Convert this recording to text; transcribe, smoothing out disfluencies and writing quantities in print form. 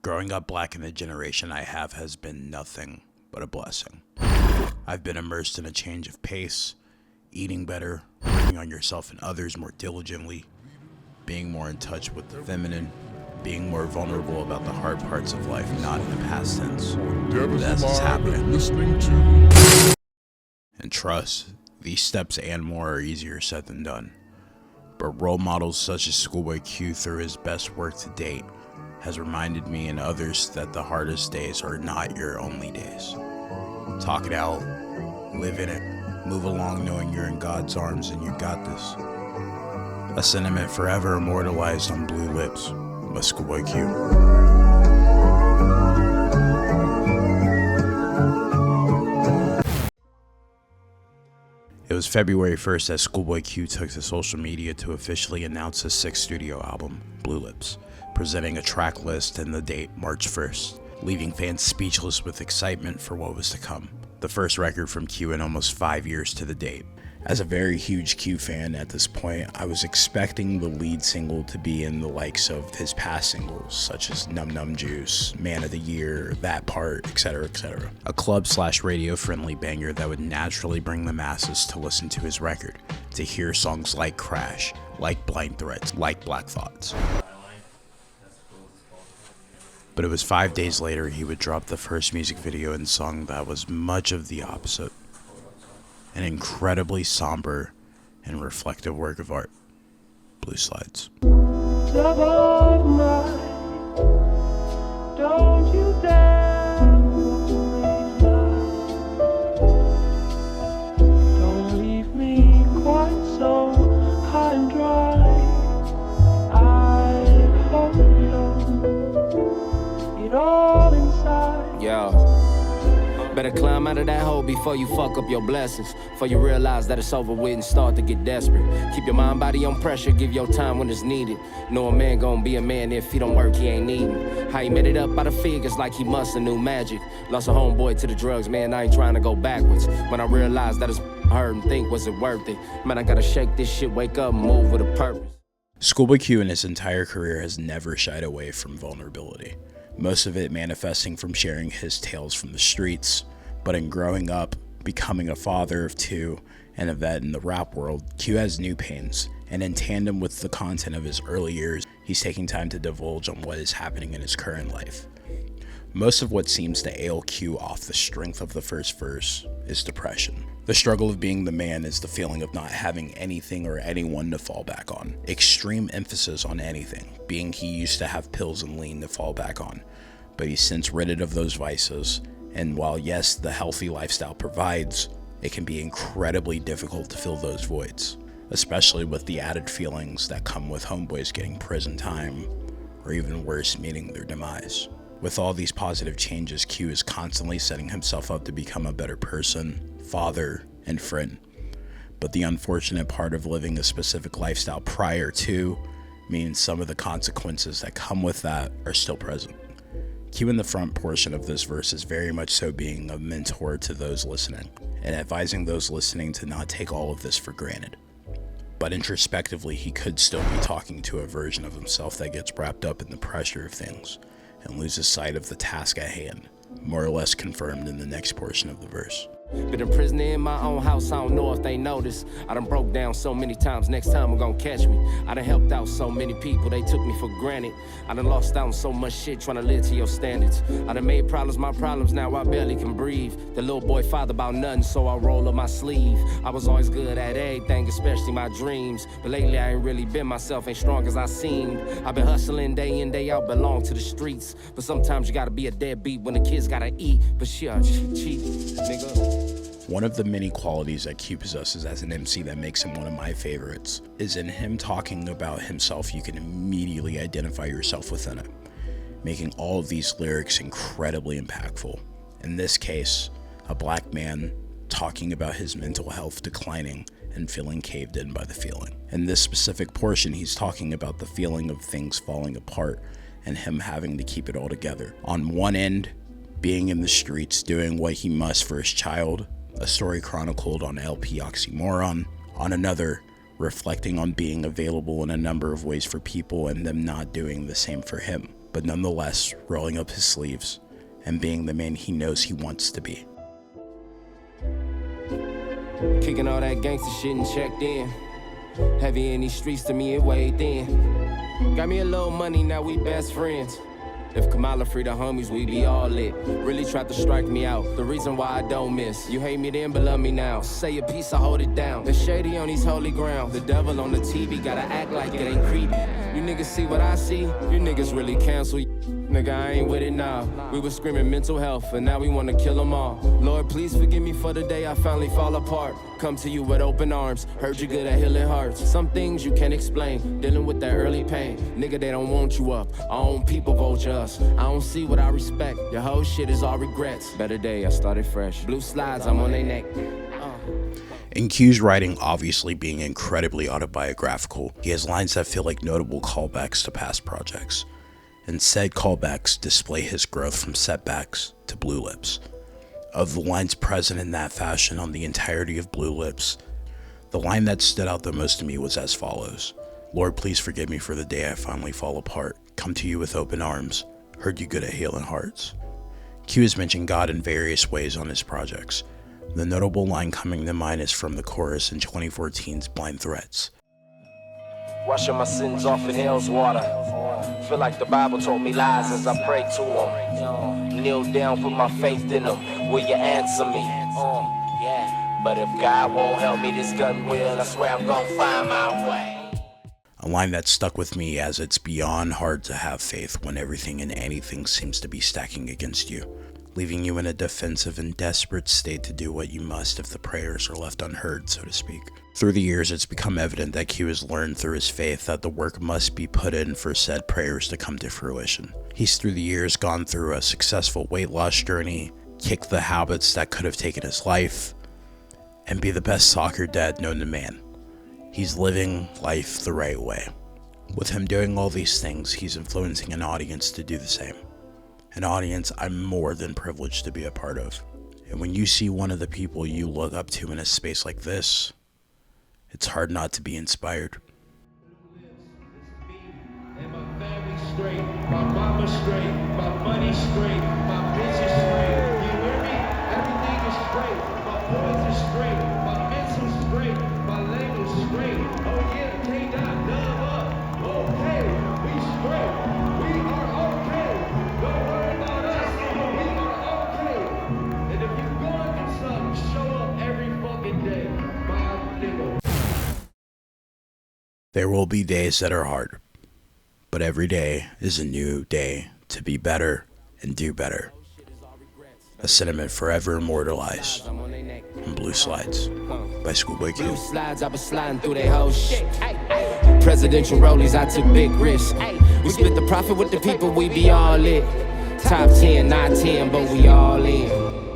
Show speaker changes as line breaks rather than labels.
Growing up black in the generation I have has been nothing but a blessing. I've been immersed in a change of pace, eating better, working on yourself and others more diligently, being more in touch with the feminine, being more vulnerable about the hard parts of life, not in the past tense, but as it's happening. And trust, these steps and more are easier said than done. But role models such as Schoolboy Q, through his best work to date, has reminded me and others that the hardest days are not your only days. Talk it out, live in it, move along knowing you're in God's arms and you got this. A sentiment forever immortalized on Blue Lips by Schoolboy Q. It was February 1st that Schoolboy Q took to social media to officially announce his sixth studio album, Blue Lips, presenting a track list and the date March 1st, leaving fans speechless with excitement for what was to come. The first record from Q in almost 5 years to the date. As a very huge Q fan at this point, I was expecting the lead single to be in the likes of his past singles, such as Num Num Juice, Man of the Year, That Part, etc., etc. A club/radio friendly banger that would naturally bring the masses to listen to his record, to hear songs like Crash, like Blind Threats, like Black Thoughts. But it was 5 days later he would drop the first music video and song that was much of the opposite. An incredibly somber and reflective work of art, Blue Slides.
Love of mine, don't you dare leave now. Don't leave me quite so high and dry. I hold it all inside.
Yo. Better climb out of that hole before you fuck up your blessings. Before you realize that it's over with and start to get desperate. Keep your mind, body on pressure, give your time when it's needed. Know a man gon' be a man if he don't work, he ain't needin'. How he made it up by the figures like he must have knew magic. Lost a homeboy to the drugs, man, I ain't trying to go backwards. When I realized that it's hurt and think, was it worth it? Man, I gotta shake this shit, wake up and move with a purpose.
Schoolboy Q in his entire career has never shied away from vulnerability. Most of it manifesting from sharing his tales from the streets, but in growing up, becoming a father of two, and a vet in the rap world, Q has new pains, and in tandem with the content of his early years, he's taking time to divulge on what is happening in his current life. Most of what seems to ail Q off the strength of the first verse is depression. The struggle of being the man is the feeling of not having anything or anyone to fall back on. Extreme emphasis on anything, being he used to have pills and lean to fall back on, but he's since rid of those vices, and while yes, the healthy lifestyle provides, it can be incredibly difficult to fill those voids, especially with the added feelings that come with homeboys getting prison time, or even worse, meeting their demise. With all these positive changes, Q is constantly setting himself up to become a better person, father, and friend. But the unfortunate part of living a specific lifestyle prior to means some of the consequences that come with that are still present. Q in the front portion of this verse is very much so being a mentor to those listening, and advising those listening to not take all of this for granted. But introspectively, he could still be talking to a version of himself that gets wrapped up in the pressure of things and loses sight of the task at hand, more or less confirmed in the next portion of the verse.
Been a prisoner in my own house, I don't know if they notice. I done broke down so many times, next time I'm gonna catch me. I done helped out so many people, they took me for granted. I done lost out on so much shit trying to live to your standards. I done made problems my problems, now I barely can breathe. The little boy father about nothing, so I roll up my sleeve. I was always good at everything, especially my dreams. But lately I ain't really been myself, ain't strong as I seemed. I've been hustling day in, day out, belong to the streets. But sometimes you gotta be a deadbeat when the kids gotta eat. But shit, cheat, nigga.
One of the many qualities that Q possesses as an MC that makes him one of my favorites is in him talking about himself, you can immediately identify yourself within it, making all of these lyrics incredibly impactful. In this case, a black man talking about his mental health declining and feeling caved in by the feeling. In this specific portion, he's talking about the feeling of things falling apart and him having to keep it all together. On one end, being in the streets, doing what he must for his child, a story chronicled on LP Oxymoron. On another, reflecting on being available in a number of ways for people and them not doing the same for him. but nonetheless rolling up his sleeves and being the man he knows he wants to be.
Kicking all that gangster shit and checked in. Heavy in these streets, to me it weighed thin. Got me a little money, now we best friends. If Kamala free the homies, we be all lit. Really tried to strike me out, the reason why I don't miss. You hate me then, but love me now. Say a piece, I hold it down. The shady on these holy grounds. The devil on the TV, gotta act like it ain't creepy. You niggas see what I see, you niggas really cancel. Nigga, I ain't with it now. We was screaming mental health, and now we wanna kill them all. Lord, please forgive me for the day I finally fall apart. Come to you with open arms, heard you good at healing hearts. Some things you can't explain, dealing with that early pain. Nigga, they don't want you up, our own people vulture us. I don't see what I respect, your whole shit is all regrets. Better day, I started fresh. Blue slides, I'm on their neck.
In Q's writing obviously being incredibly autobiographical, he has lines that feel like notable callbacks to past projects. And said callbacks display his growth from setbacks to Blue Lips. Of the lines present in that fashion on the entirety of Blue Lips, the line that stood out the most to me was as follows: Lord, please forgive me for the day I finally fall apart. Come to you with open arms. Heard you good at healing hearts. Q has mentioned God in various ways on his projects. The notable line coming to mind is from the chorus in 2014's Blind Threats.
Washing my sins off in hell's water. Feel like the Bible told me lies as I pray to him. Kneel down, put my faith in him. Will you answer me? Yeah. But if God won't help me, this gun will. I swear I'm gonna find my way.
A line that stuck with me, as it's beyond hard to have faith when everything and anything seems to be stacking against you, leaving you in a defensive and desperate state to do what you must if the prayers are left unheard, so to speak. Through the years, it's become evident that Q has learned through his faith that the work must be put in for said prayers to come to fruition. He's through the years gone through a successful weight loss journey, kicked the habits that could have taken his life, and be the best soccer dad known to man. He's living life the right way. With him doing all these things, he's influencing an audience to do the same. An audience I'm more than privileged to be a part of. And when you see one of the people you look up to in a space like this, it's hard not to be inspired.
And my family straight, my mama straight, my money straight, my bitch is straight. You hear me? Everything is straight. My boys are straight, my mental's straight, my label's straight. Oh yeah, K-Dot, dub up. Okay, we straight. We are okay. Don't worry about us. We are okay. And if you going through something, show up every fucking day. My nigga.
There will be days that are hard, but every day is a new day to be better and do better. A sentiment forever immortalized in Blue Slides by Schoolboy Q.
Blue slides, I was sliding through that whole shit. Presidential rollies, I took big risks. We split the profit with the people, we be all lit. Top 10, not 10, but we all in.